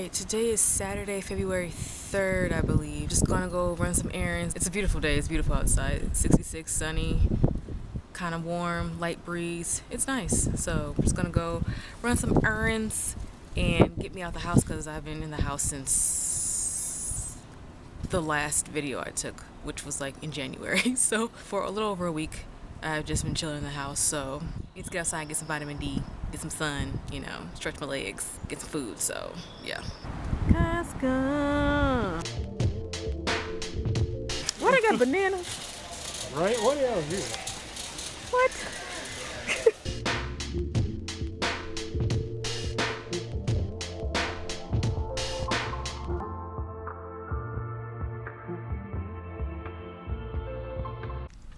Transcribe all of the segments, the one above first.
Alright, today is Saturday, February 3rd, I believe. Just gonna go run some errands. It's a beautiful day. It's beautiful outside. It's 66, sunny, kind of warm, light breeze. It's nice. So I'm just gonna go run some errands and get me out the house because I've been in the house since the last video I took, which was like in January. So for a little over a week, I've just been chilling in the house. So need to get outside and get some vitamin D, get some sun, stretch my legs, get some food. So yeah. Costco. What, I got bananas? Right? What the hell is this? What?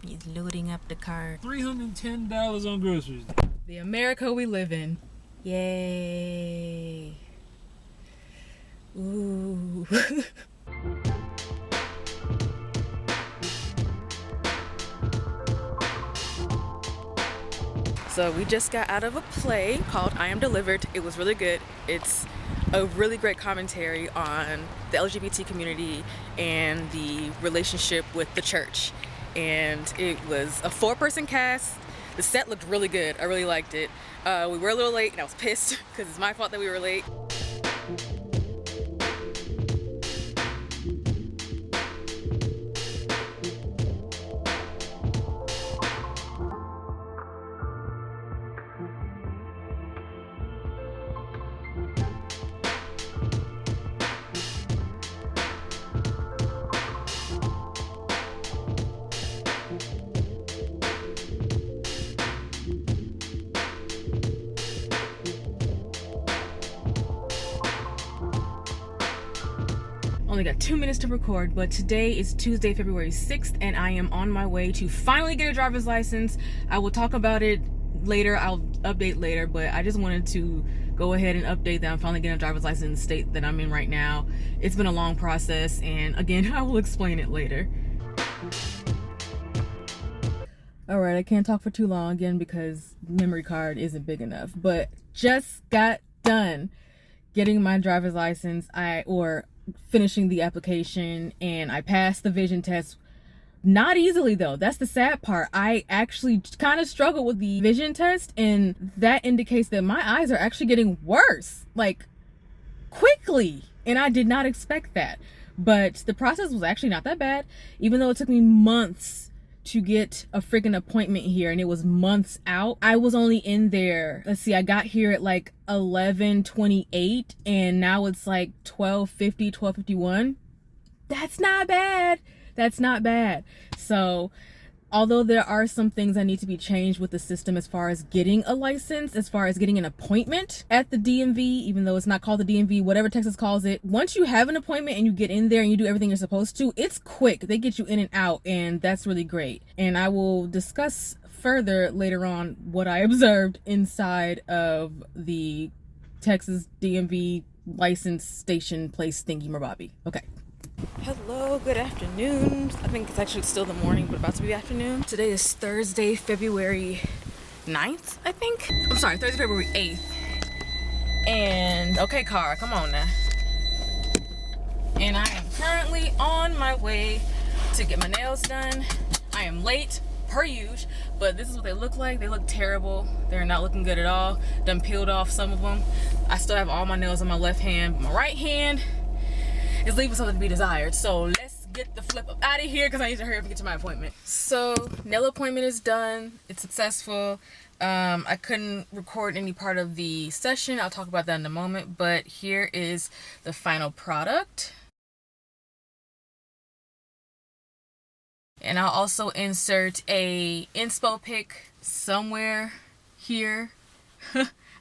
He's loading up the cart. $310 on groceries. The America we live in. Yay. Ooh. So we just got out of a play called I Am Delivered. It was really good. It's a really great commentary on the LGBT community and the relationship with the church. And it was a 4-person cast. The set looked really good. I really liked it. We were a little late and I was pissed because it's my fault that we were late. Only got 2 minutes to record, but today is Tuesday, February 6th, and I am on my way to finally get a driver's license. I will talk about it later. I'll update later, but I just wanted to go ahead and update that I'm finally getting a driver's license in the state that I'm in right now. It's been a long process, and again, I will explain it later. All right, I can't talk for too long again because memory card isn't big enough, but just got done getting my driver's license, finishing the application, and I passed the vision test. Not easily though. That's the sad part. I actually kind of struggled with the vision test, and that indicates that my eyes are actually getting worse, like quickly, and I did not expect that. But the process was actually not that bad, even though it took me months to get a freaking appointment here, and it was months out. I was only in there, let's see, I got here at like 11:28, and now it's like 12:50, 12:51. That's not bad. That's not bad. So although there are some things that need to be changed with the system as far as getting a license, as far as getting an appointment at the DMV, even though it's not called the DMV, whatever Texas calls it, once you have an appointment and you get in there and you do everything you're supposed to, it's quick. They get you in and out, and that's really great. And I will discuss further later on what I observed inside of the Texas DMV license station place thingy mabobby. Okay. Hello, good afternoon. I think it's actually still the morning, but about to be afternoon. Today is Thursday, February 9th, I think. I'm sorry, Thursday, February 8th. And, okay, car, come on now. And I am currently on my way to get my nails done. I am late, per usual, but this is what they look like. They look terrible. They're not looking good at all. Done peeled off some of them. I still have all my nails on my left hand, but my right hand is leaving something to be desired. So let's get the flip up out of here because I need to hurry up and get to my appointment. So nail appointment is done. It's successful. I couldn't record any part of the session. I'll talk about that in a moment, but here is the final product. And I'll also insert a inspo pic somewhere here.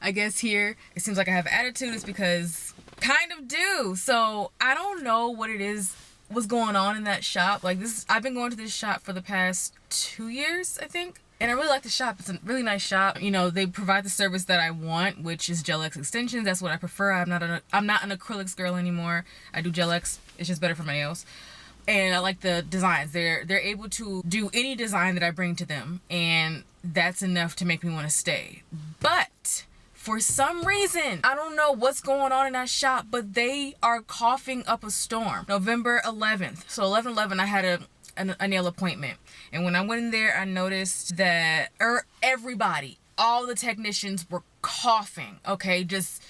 I guess here. It seems like I have attitude. It's because kind of do. So I don't know what it is, what's going on in that shop. Like this, I've been going to this shop for the past 2 years, I think. And I really like the shop. It's a really nice shop. You know, they provide the service that I want, which is Gel X extensions. That's what I prefer. I'm not an acrylics girl anymore. I do Gel X. It's just better for my nails. And I like the designs. They're able to do any design that I bring to them, and that's enough to make me want to stay. But For some reason, I don't know what's going on in that shop, but they are coughing up a storm. November 11th. So 11/11, I had a nail appointment. And when I went in there, I noticed that everybody, all the technicians were coughing, okay? Just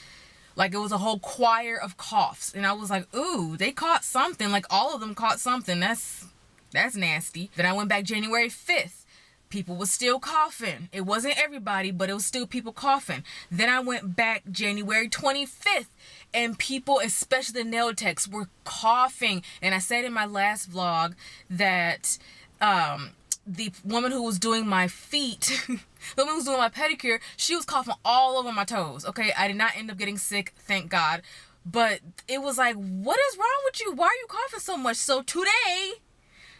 like it was a whole choir of coughs. And I was like, ooh, they caught something. Like all of them caught something. That's nasty. Then I went back January 5th. People was still coughing. It wasn't everybody, but it was still people coughing. Then I went back January 25th, and people, especially the nail techs, were coughing. And I said in my last vlog that the woman who was doing my feet, the woman who was doing my pedicure, she was coughing all over my toes. Okay, I did not end up getting sick, thank God. But it was like, what is wrong with you? Why are you coughing so much? So today,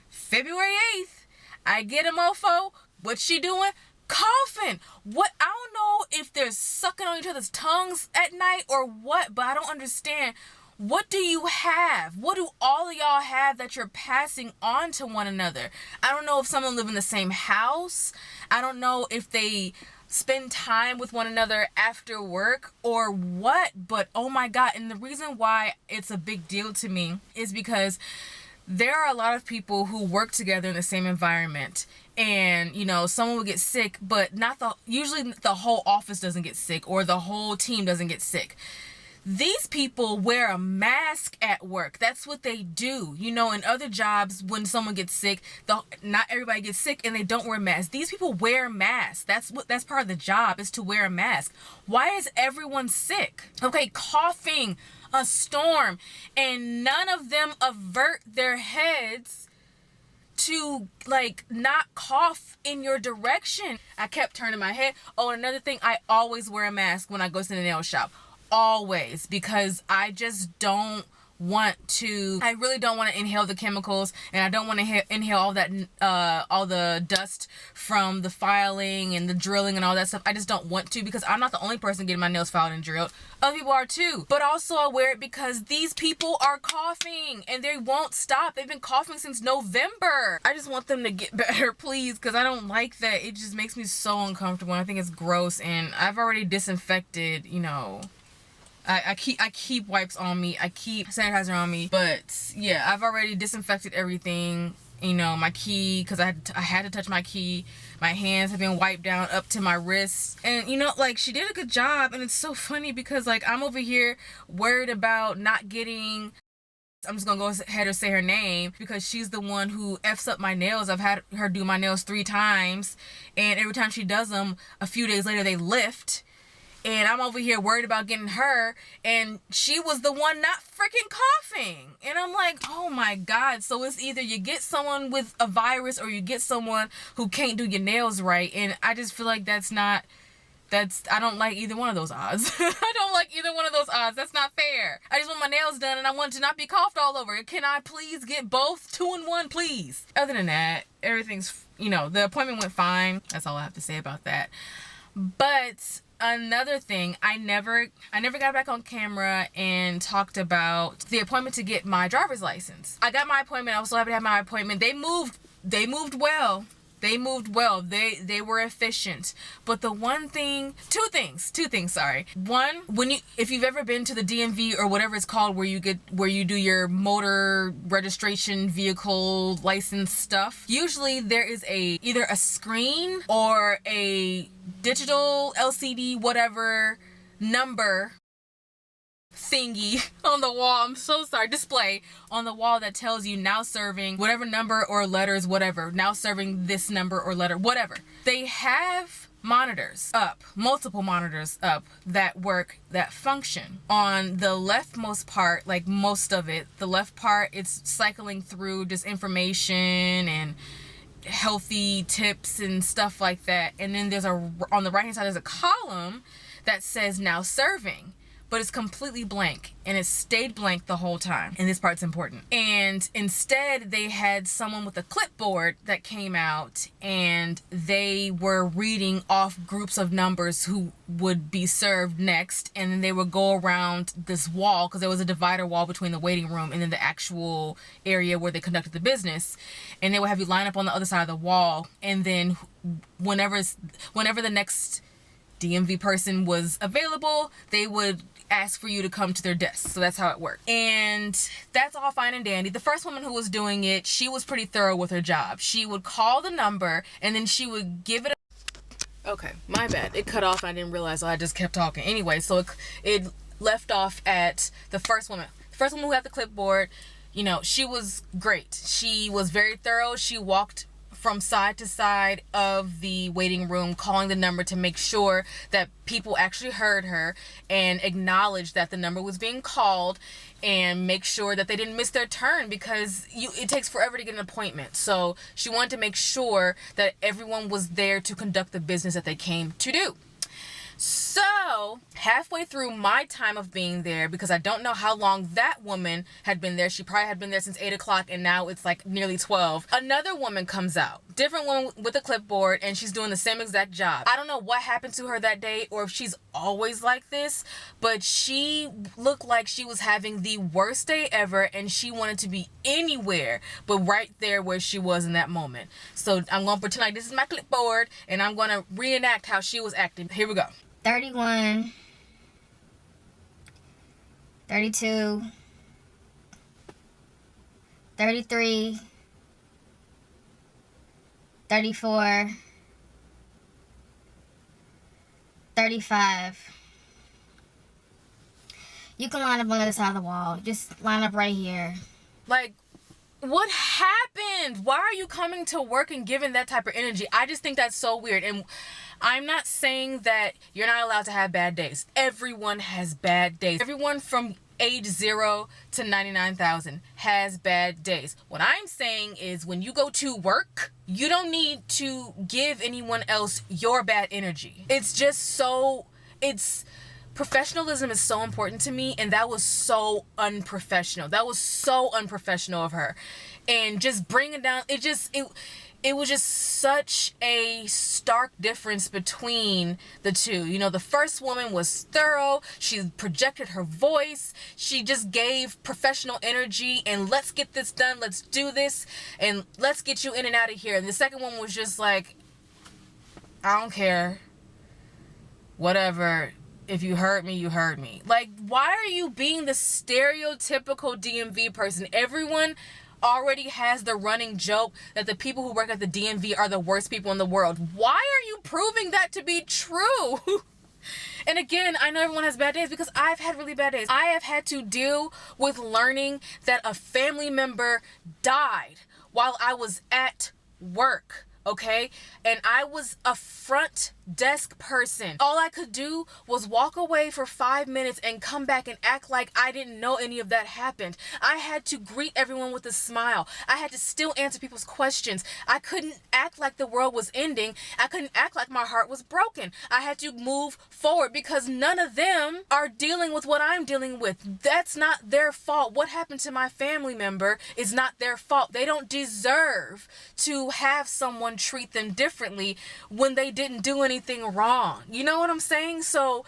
February 8th, I get a mofo. What's she doing? Coughing. What? I don't know if they're sucking on each other's tongues at night or what, but I don't understand. What do you have? What do all of y'all have that you're passing on to one another? I don't know if some of them live in the same house. I don't know if they spend time with one another after work or what, but oh my God. And the reason why it's a big deal to me is because there are a lot of people who work together in the same environment, and you know, someone will get sick, but usually the whole office doesn't get sick or the whole team doesn't get sick. These people wear a mask at work. That's what they do. You know, in other jobs, when someone gets sick, not everybody gets sick and they don't wear masks. These people wear masks. That's part of the job, is to wear a mask. Why is everyone sick? Okay, coughing, a storm, and none of them avert their heads to like not cough in your direction. I kept turning my head. Oh, and another thing, I always wear a mask when I go to the nail shop. Always, because I just don't want to, I really don't want to inhale the chemicals, and I don't want to inhale all that all the dust from the filing and the drilling and all that stuff. I just don't want to, because I'm not the only person getting my nails filed and drilled. Other people are too. But also I wear it because these people are coughing and they won't stop. They've been coughing since November. I just want them to get better, please, because I don't like that. It just makes me so uncomfortable. I think it's gross, and I've already disinfected, you know, I keep wipes on me, I keep sanitizer on me, but yeah, I've already disinfected everything, you know, my key, because I had to touch my key. My hands have been wiped down up to my wrists, and you know, like, she did a good job. And it's so funny because like I'm over here worried about not getting, I'm just gonna go ahead and say her name because she's the one who F's up my nails. I've had her do my nails 3 times, and every time she does them, a few days later they lift. And I'm over here worried about getting her, and she was the one not freaking coughing. And I'm like, oh my God. So it's either you get someone with a virus or you get someone who can't do your nails right. And I just feel like I don't like either one of those odds. I don't like either one of those odds. That's not fair. I just want my nails done and I want to not be coughed all over. Can I please get both 2 in 1, please? Other than that, everything's, you know, the appointment went fine. That's all I have to say about that. But another thing, I never got back on camera and talked about the appointment to get my driver's license. I got my appointment. I was so happy to have my appointment. They moved well. They were efficient. But the one thing, two things, sorry. One, if you've ever been to the DMV or whatever it's called, where you do your motor registration vehicle license stuff, usually there is either a screen or a digital LCD, whatever number thingy on the wall, I'm so sorry, display on the wall that tells you now serving whatever number or letters, whatever, now serving this number or letter, whatever. They have monitors up, multiple monitors up that function. On the leftmost part, like most of it, the left part, it's cycling through just information and healthy tips and stuff like that. And then on the right hand side, there's a column that says now serving. But it's completely blank, and it stayed blank the whole time. And this part's important. And instead, they had someone with a clipboard that came out, and they were reading off groups of numbers who would be served next. And then they would go around this wall, because there was a divider wall between the waiting room and then the actual area where they conducted the business. And they would have you line up on the other side of the wall. And then whenever the next DMV person was available, they would ask for you to come to their desk. So that's how it worked. And that's all fine and dandy. The first woman who was doing it, she was pretty thorough with her job. She would call the number and then she would give it okay, my bad. It cut off. I didn't realize, so I just kept talking. Anyway, so it left off at the first woman. The first woman who had the clipboard, you know, she was great. She was very thorough. She walked from side to side of the waiting room, calling the number to make sure that people actually heard her and acknowledged that the number was being called, and make sure that they didn't miss their turn, because it takes forever to get an appointment. So she wanted to make sure that everyone was there to conduct the business that they came to do. So halfway through my time of being there, because I don't know how long that woman had been there, she probably had been there since 8 o'clock and now it's like nearly 12. Another woman comes out, different woman with a clipboard, and she's doing the same exact job. I don't know what happened to her that day or if she's always like this, but she looked like she was having the worst day ever and she wanted to be anywhere but right there where she was in that moment. So I'm going to pretend like this is my clipboard and I'm going to reenact how she was acting. Here we go. 31, 32, 33, 34, 35. You can line up on the other side of the wall. Just line up right here. Like, what happened? Why are you coming to work and giving that type of energy? I just think that's so weird. And I'm not saying that you're not allowed to have bad days. Everyone has bad days. Everyone from age 0 to 99,000 has bad days. What I'm saying is when you go to work, you don't need to give anyone else your bad energy. It's just so, professionalism is so important to me, and that was so unprofessional. That was so unprofessional of her. And just bringing down, it was just such a stark difference between the two. You know, the first woman was thorough. She projected her voice. She just gave professional energy and let's get this done. Let's do this and let's get you in and out of here. And the second one was just like, I don't care. Whatever. If you heard me, you heard me. Like, why are you being the stereotypical DMV person? Everyone already has the running joke that the people who work at the DMV are the worst people in the world. Why are you proving that to be true? And again, I know everyone has bad days because I've had really bad days. I have had to deal with learning that a family member died while I was at work. Okay, and I was a front desk person. All I could do was walk away for 5 minutes and come back and act like I didn't know any of that happened. I had to greet everyone with a smile. I had to still answer people's questions. I couldn't act like the world was ending. I couldn't act like my heart was broken. I had to move forward because none of them are dealing with what I'm dealing with. That's not their fault. What happened to my family member is not their fault. They don't deserve to have someone treat them differently when they didn't do anything wrong. You know what I'm saying? So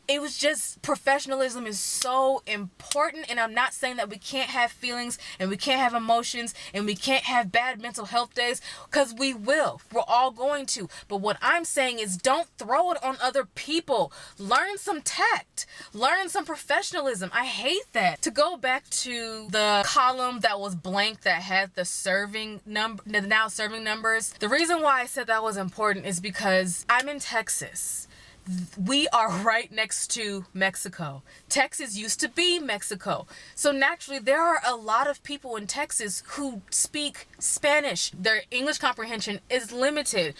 it was just, professionalism is so important, and I'm not saying that we can't have feelings and we can't have emotions and we can't have bad mental health days, because we will. We're all going to. But what I'm saying is don't throw it on other people. Learn some tact. Learn some professionalism. I hate that. To go back to the column that was blank that had the serving number, the now serving numbers, the reason why I said that was important is because I'm in Texas. We are right next to Mexico. Texas used to be Mexico. So naturally, there are a lot of people in Texas who speak Spanish. Their English comprehension is limited.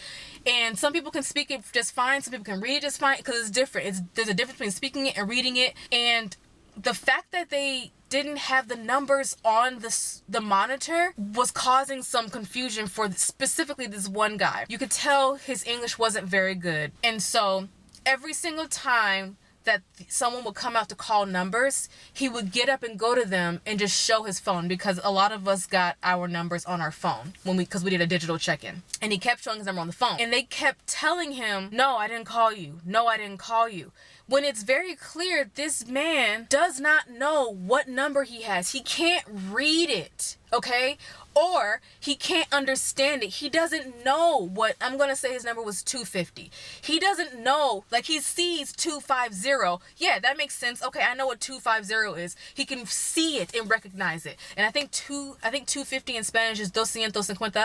And some people can speak it just fine. Some people can read it just fine because it's different. There's a difference between speaking it and reading it. And the fact that they didn't have the numbers on the monitor was causing some confusion for specifically this one guy. You could tell his English wasn't very good. And so every single time that someone would come out to call numbers, he would get up and go to them and just show his phone, because a lot of us got our numbers on our phone because we did a digital check-in. And he kept showing his number on the phone. And they kept telling him, no, I didn't call you. No, I didn't call you. When it's very clear this man does not know what number he has. He can't read it. okay? Or he can't understand it. He doesn't know what, I'm going to say his number was 250. He doesn't know, like he sees 250. Yeah, that makes sense. Okay, I know what 250 is. He can see it and recognize it. And I think 250 in Spanish is 250.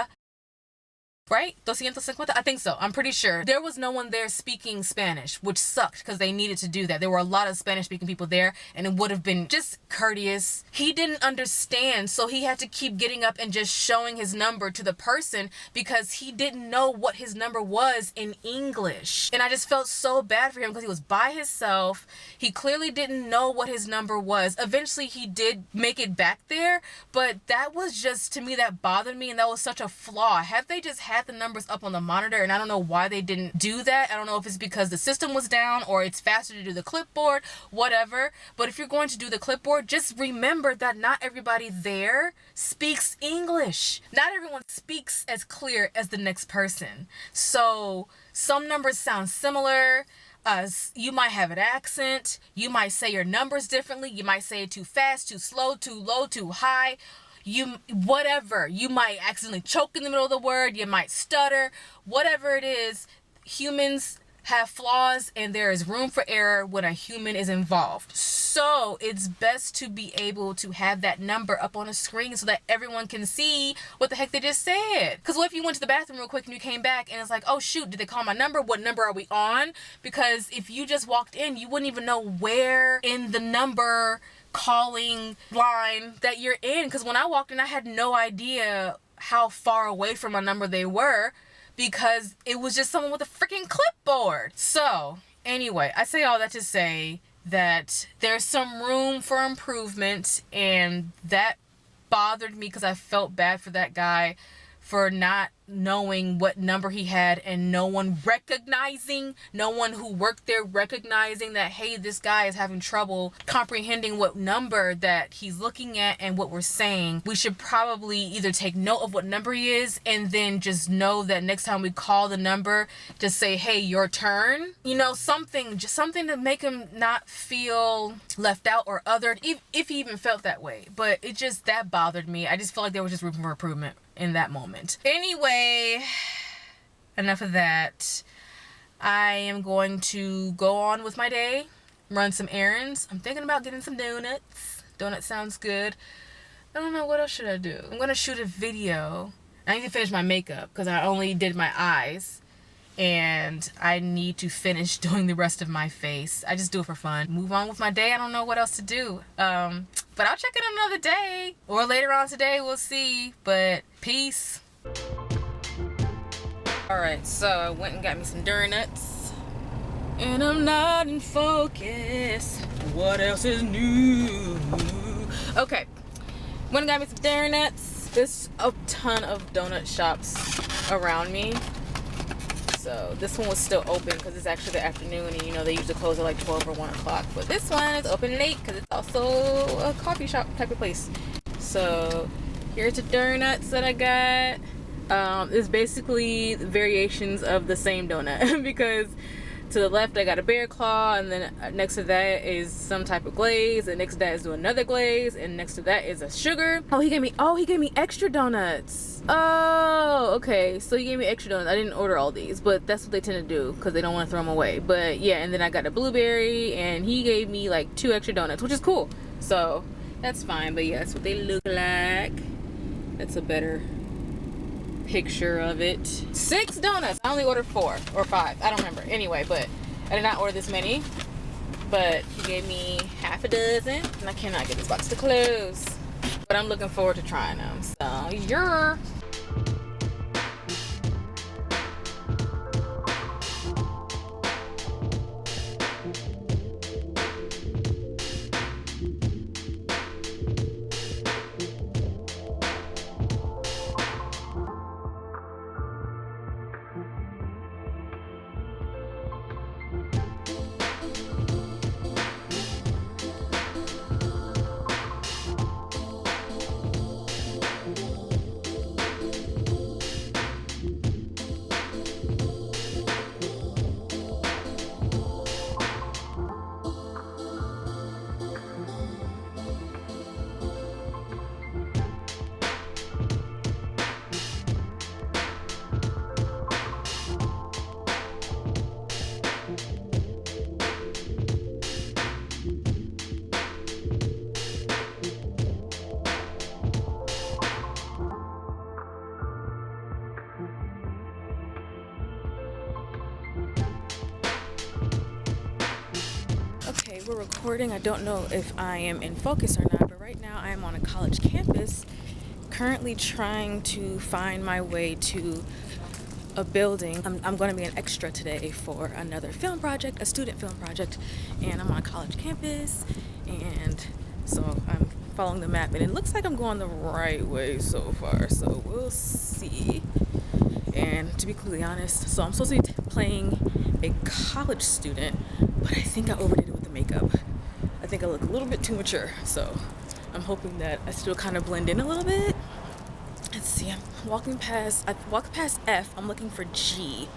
Right? 250? I think so. I'm pretty sure. There was no one there speaking Spanish, which sucked because they needed to do that. There were a lot of Spanish speaking people there and it would have been just courteous. He didn't understand, so he had to keep getting up and just showing his number to the person because he didn't know what his number was in English. And I just felt so bad for him because he was by himself. He clearly didn't know what his number was. Eventually he did make it back there, but that was just, to me, that bothered me and that was such a flaw. Had they just had the numbers up on the monitor, and I don't know why they didn't do that. I don't know if it's because the system was down or it's faster to do the clipboard, whatever. But if you're going to do the clipboard, just remember that not everybody there speaks English. Not everyone speaks as clear as the next person. So some numbers sound similar. You might have an accent. You might say your numbers differently. You might say it too fast, too slow, too low, too high. Whatever, you might accidentally choke in the middle of the word, you might stutter, whatever it is. Humans have flaws and there is room for error when a human is involved. So it's best to be able to have that number up on a screen so that everyone can see what the heck they just said. Because what if you went to the bathroom real quick and you came back and it's like, oh shoot, did they call my number? What number are we on? Because if you just walked in, you wouldn't even know where in the number calling line that you're in. Because when I walked in, I had no idea how far away from my number they were because it was just someone with a freaking clipboard. So anyway, I say all that to say that there's some room for improvement, and that bothered me because I felt bad for that guy for not knowing what number he had and no one who worked there recognizing that, hey, this guy is having trouble comprehending what number that he's looking at and what we're saying. We should probably either take note of what number he is and then just know that next time we call the number, just say, hey, your turn. You know, something to make him not feel left out or othered, if he even felt that way. But it just, that bothered me. I just felt like there was just room for improvement in that moment. Anyway, enough of that. I am going to go on with my day, run some errands. I'm thinking about getting some donuts. Donut sounds good. I don't know, what else should I do? I'm gonna shoot a video. I need to finish my makeup because I only did my eyes and I need to finish doing the rest of my face. I just do it for fun. Move on with my day. I don't know what else to do. But I'll check in another day or later on today. We'll see. But peace. Alright, so I went and got me some donuts. And I'm not in focus. What else is new? Okay. Went and got me some donuts. There's a ton of donut shops around me. So this one was still open because it's actually the afternoon and you know they usually close at like 12 or 1 o'clock. But this one is open late because it's also a coffee shop type of place. So here's the donuts that I got. It's basically variations of the same donut because to the left I got a bear claw, and then next to that is some type of glaze, and next to that is another glaze, and next to that is a sugar. He gave me extra donuts. Oh, okay, so he gave me extra donuts. I didn't order all these, but that's what they tend to do because they don't want to throw them away. But yeah, and then I got a blueberry, and he gave me like 2 extra donuts, which is cool, so that's fine. But yeah, that's what they look like. That's a better picture of it. 6 donuts. I only ordered 4 or 5. I don't remember. Anyway, but I did not order this many. But he gave me half a dozen, and I cannot get this box to close. But I'm looking forward to trying them. So, yeah. we're recording. I don't know if I am in focus or not, but right now I am on a college campus, currently trying to find my way to a building. I'm going to be an extra today for another film project, a student film project, and I'm on a college campus, and so I'm following the map, and it looks like I'm going the right way so far, so we'll see. And to be completely honest, so I'm supposed to be playing a college student, but I think I overdid it with the makeup. I think I look a little bit too mature, so I'm hoping that I still kind of blend in a little bit. Let's see, I walked past F, I'm looking for G.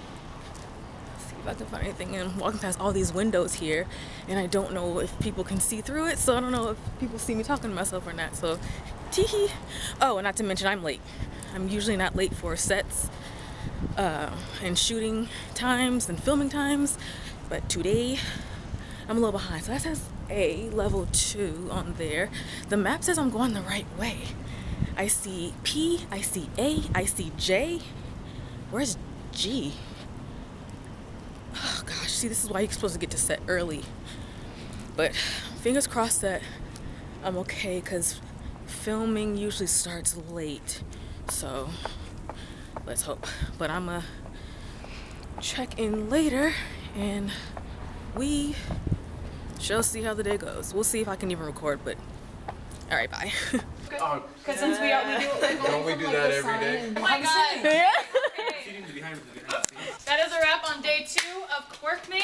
Let's see if I can find anything, and I'm walking past all these windows here, and I don't know if people can see through it, so I don't know if people see me talking to myself or not, so tee-hee. Oh, and not to mention I'm late. I'm usually not late for sets and shooting times and filming times, but today I'm a little behind. So that says A, level 2 on there. The map says I'm going the right way. I see P, I see A, I see J. Where's G? Oh gosh, see, this is why you're supposed to get to set early. But fingers crossed that I'm okay, because filming usually starts late. So let's hope. But I'm gonna check in later and we shall see how the day goes. We'll see if I can even record, but all right, bye. Because since we don't we do that every day? Oh my god! Yeah. That is a wrap on day 2 of Quirkmings.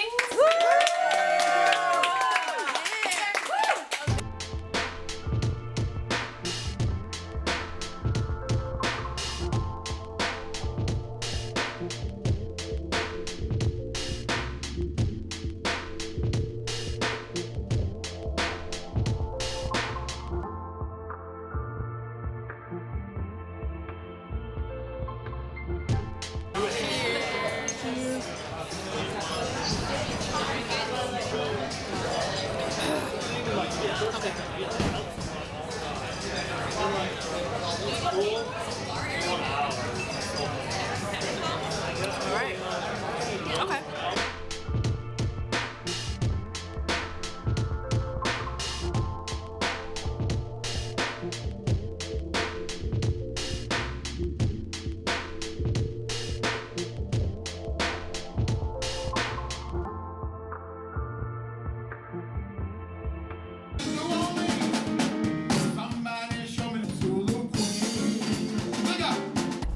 Okay.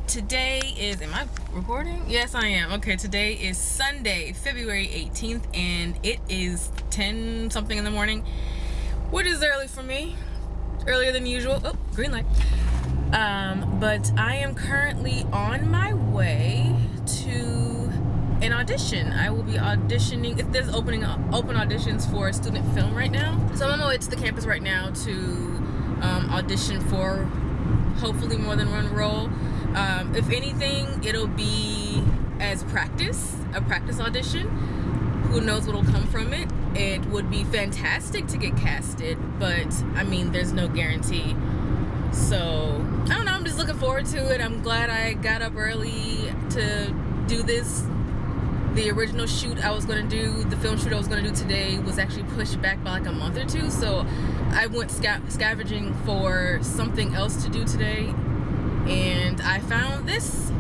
Today is, am I recording? Yes, I am. Okay, today is Sunday, February 18th, and it is 10 something in the morning, which is early for me, earlier than usual. Oh, green light. But I am currently on my way to an audition. I will be auditioning, if there's open auditions for student film right now. So I'm on my way to the campus right now to audition for hopefully more than one role. If anything, it'll be as a practice audition. Who knows what'll come from it. It would be fantastic to get casted, but I mean, there's no guarantee. So, I don't know, I'm just looking forward to it. I'm glad I got up early to do this. The original shoot I was gonna do, the film shoot I was gonna do today was actually pushed back by like a month or two, so I went scavenging for something else to do today, and I found this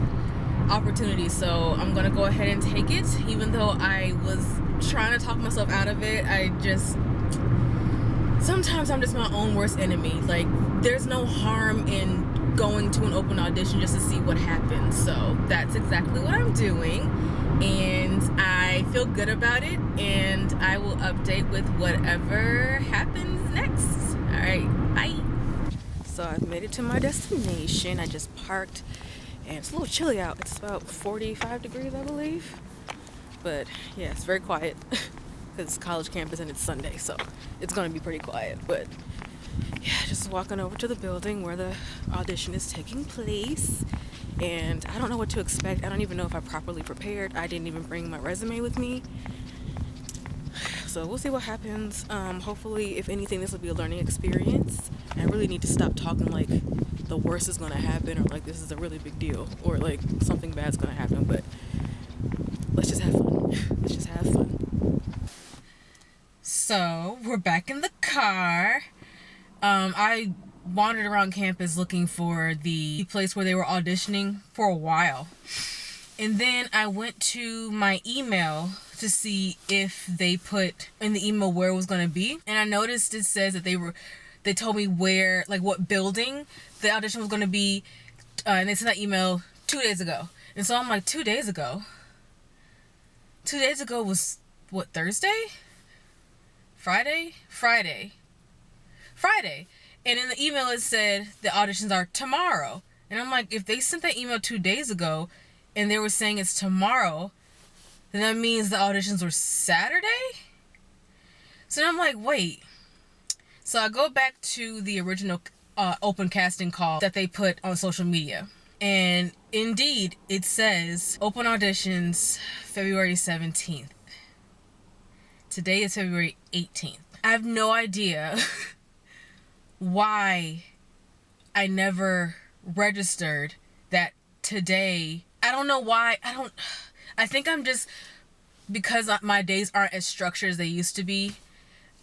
opportunity, so I'm gonna go ahead and take it. Even though I was trying to talk myself out of it, sometimes I'm just my own worst enemy. Like, there's no harm in going to an open audition just to see what happens, so that's exactly what I'm doing, and I feel good about it, and I will update with whatever happens next. All right, bye. So I've made it to my destination. I just parked, and it's a little chilly out. It's about 45 degrees, I believe. But yeah, it's very quiet because it's college campus and it's Sunday, so it's gonna be pretty quiet. But yeah, just walking over to the building where the audition is taking place, and I don't know what to expect. I don't even know if I properly prepared. I didn't even bring my resume with me. So we'll see what happens. Hopefully, if anything, this will be a learning experience. I really need to stop talking like the worst is gonna happen, or like this is a really big deal, or like something bad's gonna happen, but let's just have fun. Let's just have fun. So So we're back in the car. I wandered around campus looking for the place where they were auditioning for a while. And then I went to my email to see if they put in the email where it was going to be. And I noticed it says that they told me where, like what building the audition was going to be. And they sent that email 2 days ago. And so I'm like, 2 days ago? 2 days ago was, what, Thursday? Friday. And in the email it said the auditions are tomorrow. And I'm like, if they sent that email 2 days ago and they were saying it's tomorrow, then that means the auditions were Saturday? So I'm like, wait. So I go back to the original open casting call that they put on social media. And indeed, it says open auditions February 17th. Today is February 18th. I have no idea why I never registered that today. I don't know why. I think I'm just, because my days aren't as structured as they used to be,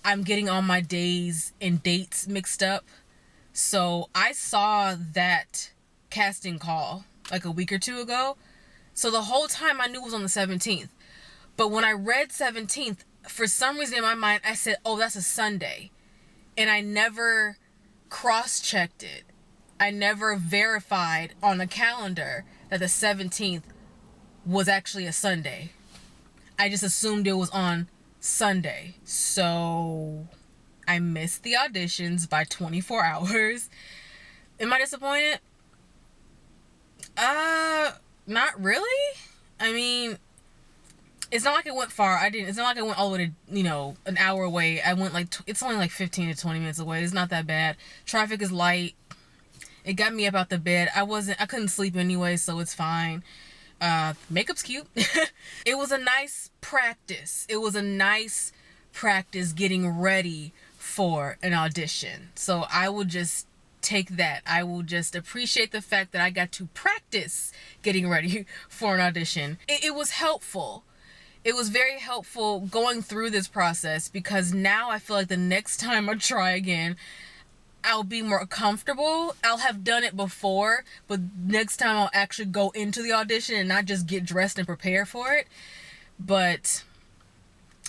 I'm getting all my days and dates mixed up. So I saw that casting call like a week or two ago. So the whole time I knew it was on the 17th. But when I read 17th, for some reason in my mind, I said, oh, that's a Sunday. And I never cross-checked it. I never verified on the calendar that the 17th was actually a Sunday. I just assumed it was on Sunday. So I missed the auditions by 24 hours. Am I disappointed? Not really. I mean, it's not like it went far. It's not like I went all the way to, an hour away. I went like, it's only like 15 to 20 minutes away. It's not that bad. Traffic is light. It got me up out the bed. I couldn't sleep anyway, so it's fine. Makeup's cute. It was a nice practice. It was a nice practice getting ready for an audition. So I will just take that. I will just appreciate the fact that I got to practice getting ready for an audition. It was helpful. It was very helpful going through this process, because now I feel like the next time I try again, I'll be more comfortable. I'll have done it before, but next time I'll actually go into the audition and not just get dressed and prepare for it. But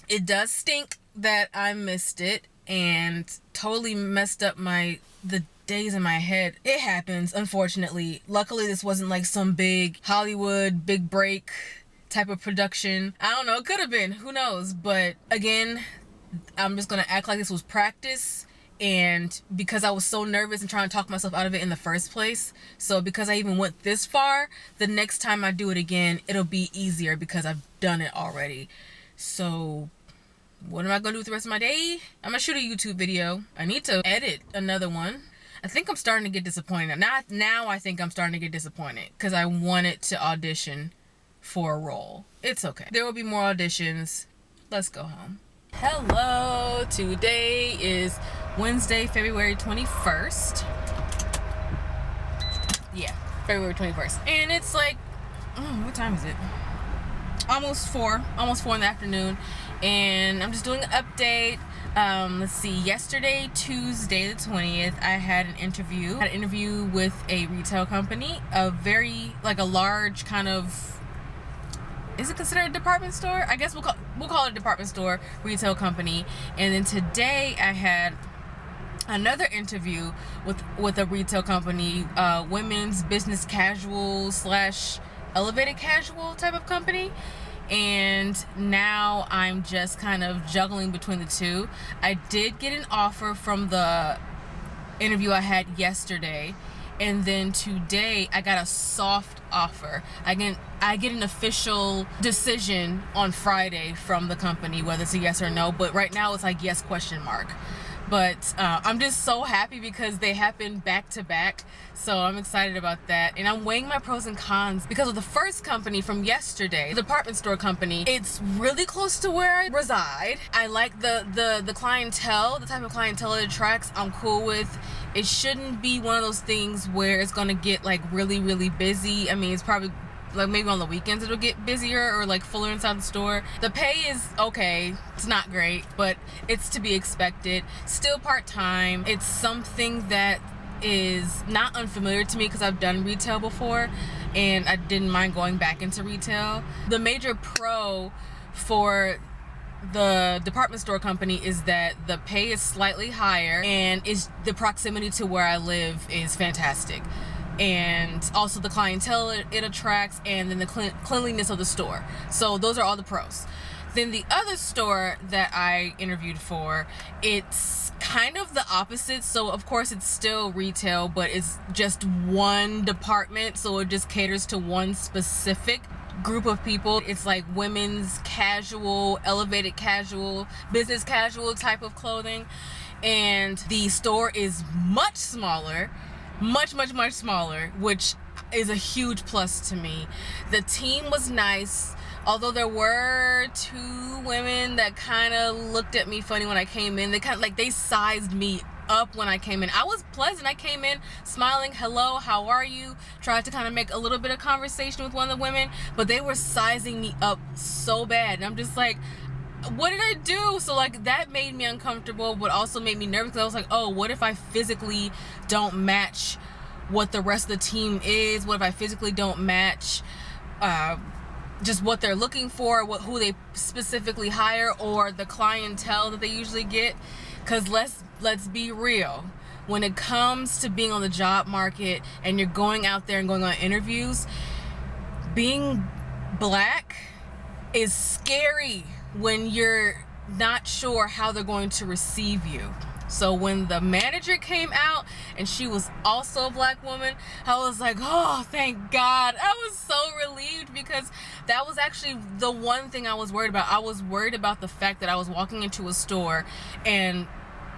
it does stink that I missed it and totally messed up the days in my head. It happens, unfortunately. Luckily, this wasn't like some big Hollywood, big break type of production. I don't know, it could have been, who knows? But again, I'm just gonna act like this was practice, and because I was so nervous and trying to talk myself out of it in the first place, so because I even went this far, the next time I do it again, it'll be easier because I've done it already. So what am I gonna do with the rest of my day? I'm gonna shoot a YouTube video. I need to edit another one. I think I'm starting to get disappointed. Now I think I'm starting to get disappointed because I wanted to audition for a role. It's okay. There will be more auditions. Let's go home. Hello. Today is Wednesday, February 21st. Yeah, February 21st. And it's like, what time is it? Almost 4 in the afternoon. And I'm just doing an update. Let's see, yesterday, Tuesday the 20th, I had an interview with a retail company, a large kind of, is it considered a department store? I guess we'll call it a department store retail company. And then today I had another interview with a retail company, women's business casual / elevated casual type of company. And now I'm just kind of juggling between the two. I did get an offer from the interview I had yesterday, and then today I got a soft offer. I get an official decision on Friday from the company, whether it's a yes or no, but right now it's like yes ? But I'm just so happy because they happen back to back, so I'm excited about that. And I'm weighing my pros and cons because of the first company from yesterday, the department store company. It's really close to where I reside. I like the clientele, the type of clientele it attracts. I'm cool with. It shouldn't be one of those things where it's gonna get like really, really busy. I mean, it's probably like maybe on the weekends it'll get busier or like fuller inside the store. The pay is okay. It's not great, but it's to be expected. Still part-time. It's something that is not unfamiliar to me because I've done retail before and I didn't mind going back into retail. The major pro for the department store company is that the pay is slightly higher and is the proximity to where I live is fantastic, and also the clientele it attracts, and then the cleanliness of the store. So those are all the pros. Then the other store that I interviewed for, it's kind of the opposite. So of course it's still retail, but it's just one department, so it just caters to one specific group of people. It's like women's casual, elevated casual, business casual type of clothing, and the store is much smaller, much smaller, which is a huge plus to me. The team was nice, although there were 2 women that kind of looked at me funny when I came in. They kind of like, they sized me up when I came in. I was pleasant. I came in smiling, hello, how are you? Tried to kind of make a little bit of conversation with one of the women, but they were sizing me up so bad. And I'm just like, what did I do? So like that made me uncomfortable, but also made me nervous because I was like, oh, what if I physically don't match what the rest of the team is? What if I physically don't match just what they're looking for, who they specifically hire, or the clientele that they usually get? Because let's be real, when it comes to being on the job market and you're going out there and going on interviews, being black is scary when you're not sure how they're going to receive you. So when the manager came out and she was also a black woman, I was like, oh, thank God. I was so relieved because that was actually the one thing I was worried about. I was worried about the fact that I was walking into a store and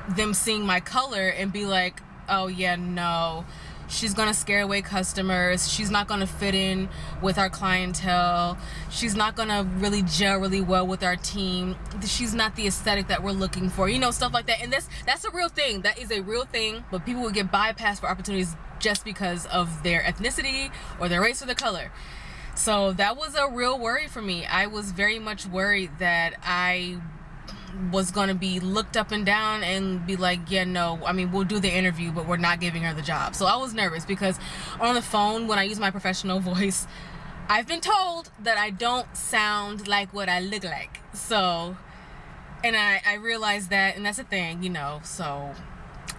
them seeing my color and be like, oh yeah, no, she's gonna scare away customers, she's not gonna fit in with our clientele, she's not gonna really gel really well with our team, she's not the aesthetic that we're looking for, you know, stuff like that. And that's a real thing. That is a real thing, but people would get bypassed for opportunities just because of their ethnicity or their race or their color. So that was a real worry for me. I was very much worried that I was going to be looked up and down and be like, yeah, no, I mean, we'll do the interview, but we're not giving her the job. So I was nervous because on the phone, when I use my professional voice, I've been told that I don't sound like what I look like. So, and I realized that, and that's a thing, you know, so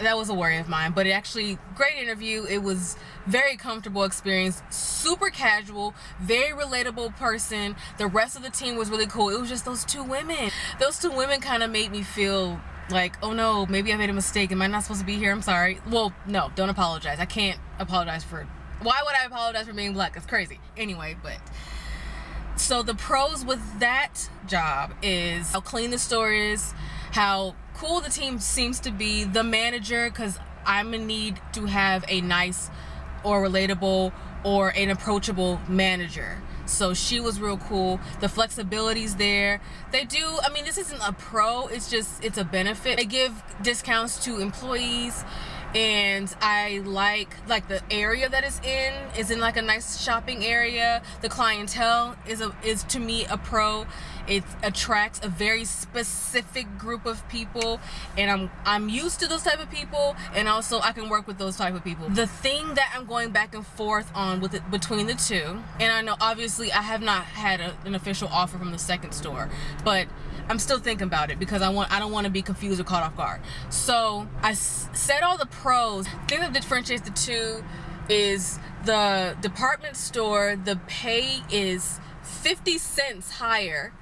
that was a worry of mine. But it actually, great interview. It was very comfortable experience, super casual, very relatable person. The rest of the team was really cool. It was just those 2 women. Those 2 women kind of made me feel like, oh no, maybe I made a mistake. Am I not supposed to be here? I'm sorry. Well, no, don't apologize. I can't apologize for, why would I apologize for being black? It's crazy. Anyway, but so the pros with that job is how clean the store is, how cool the team seems to be, the manager, because I'm in need to have a nice or relatable or an approachable manager. So she was real cool. The flexibility's there. They do, I mean, this isn't a pro, it's a benefit. They give discounts to employees, and I like the area that it's in like a nice shopping area. The clientele is to me a pro. It attracts a very specific group of people, and I'm used to those type of people, and also I can work with those type of people. The thing that I'm going back and forth on with it between the 2, and I know obviously I have not had an official offer from the second store, but I'm still thinking about it because I don't want to be confused or caught off guard. So I said all the pros. The thing that differentiates the 2 is the department store, the pay is 50 cents higher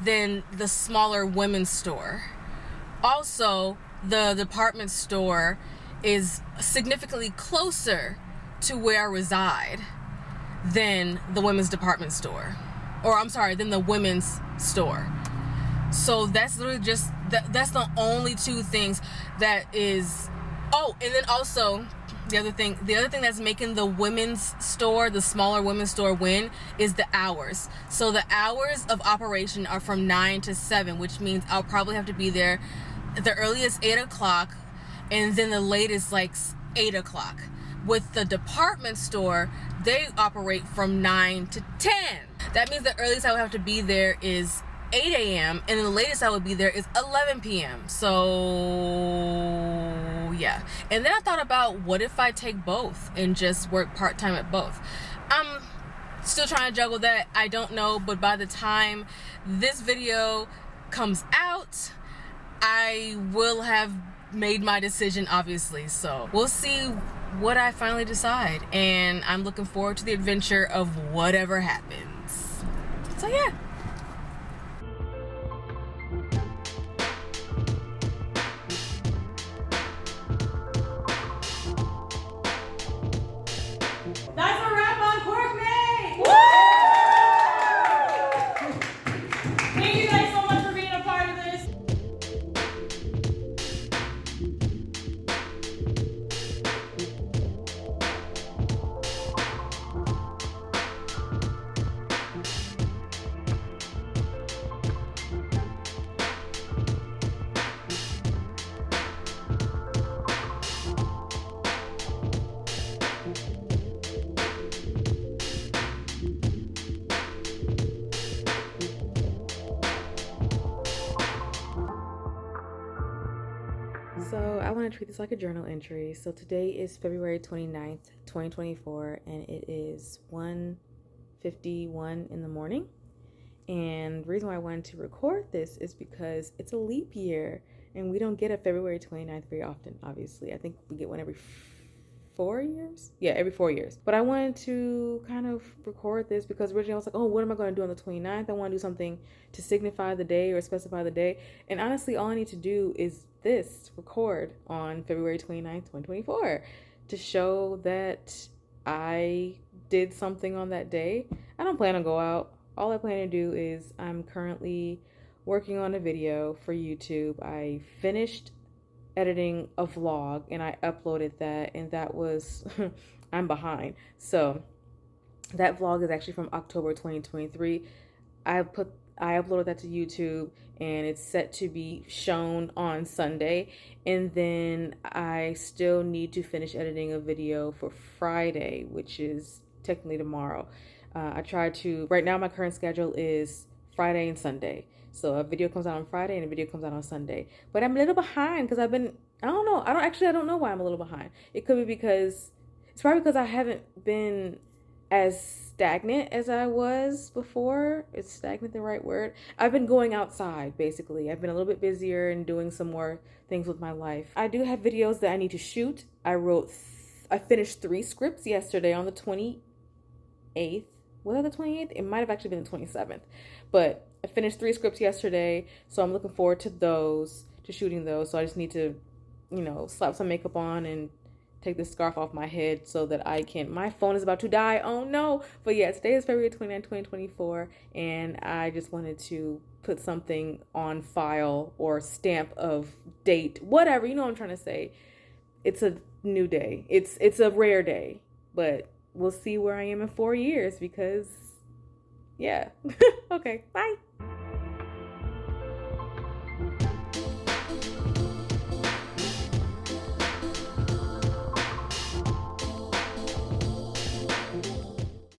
than the smaller women's store. Also, the department store is significantly closer to where I reside than the women's department store, or I'm sorry, than the women's store. So that's literally just that's the only 2 things that is. Oh, and then also the other thing that's making the women's store, the smaller women's store, win is the hours. So the hours of operation are from 9 to 7, which means I'll probably have to be there at the earliest 8 o'clock, and then the latest like 8 o'clock. With the department store, they operate from 9 to 10. That means the earliest I would have to be there is 8 a.m. and the latest I would be there is 11 p.m. So yeah. And then I thought about, what if I take both and just work part-time at both? I'm still trying to juggle that. I don't know, but by the time this video comes out, I will have made my decision, obviously. So we'll see what I finally decide, and I'm looking forward to the adventure of whatever happens. So yeah. That's a wrap on Quirkmates! Thank you guys so much for being a part of this. So I want to treat this like a journal entry. So today is February 29th, 2024, and it is 1:51 in the morning. And the reason why I wanted to record this is because it's a leap year, and we don't get a February 29th very often, obviously. I think we get one every 4 years? Yeah, every 4 years. But I wanted to kind of record this because originally I was like, oh, what am I going to do on the 29th? I want to do something to signify the day or specify the day. And honestly, all I need to do is this, record on February 29th, 2024 to show that I did something on that day. I don't plan to go out. All I plan to do is I'm currently working on a video for YouTube. I finished editing a vlog and I uploaded that, and that was I'm behind. So that vlog is actually from October 2023. I uploaded that to YouTube, and it's set to be shown on Sunday. And then I still need to finish editing a video for Friday, which is technically tomorrow. I try to, right now my current schedule is Friday and Sunday. So a video comes out on Friday and a video comes out on Sunday. But I'm a little behind because I don't know why I'm a little behind. It could be because, it's probably because I haven't been as stagnant as I was before. Is stagnant the right word? I've been going outside, basically. I've been a little bit busier and doing some more things with my life. I do have videos that I need to shoot. I finished 3 scripts yesterday on the 28th. Was that the 28th? It might have actually been the 27th. But I finished 3 scripts yesterday, so I'm looking forward to shooting those. So I just need to, slap some makeup on and take this scarf off my head so that my phone is about to die. Oh no. But yeah, today is February 29, 2024, and I just wanted to put something on file or stamp of date, whatever, you know what I'm trying to say. It's a new day. It's a rare day, but we'll see where I am in 4 years because, yeah. Okay, bye.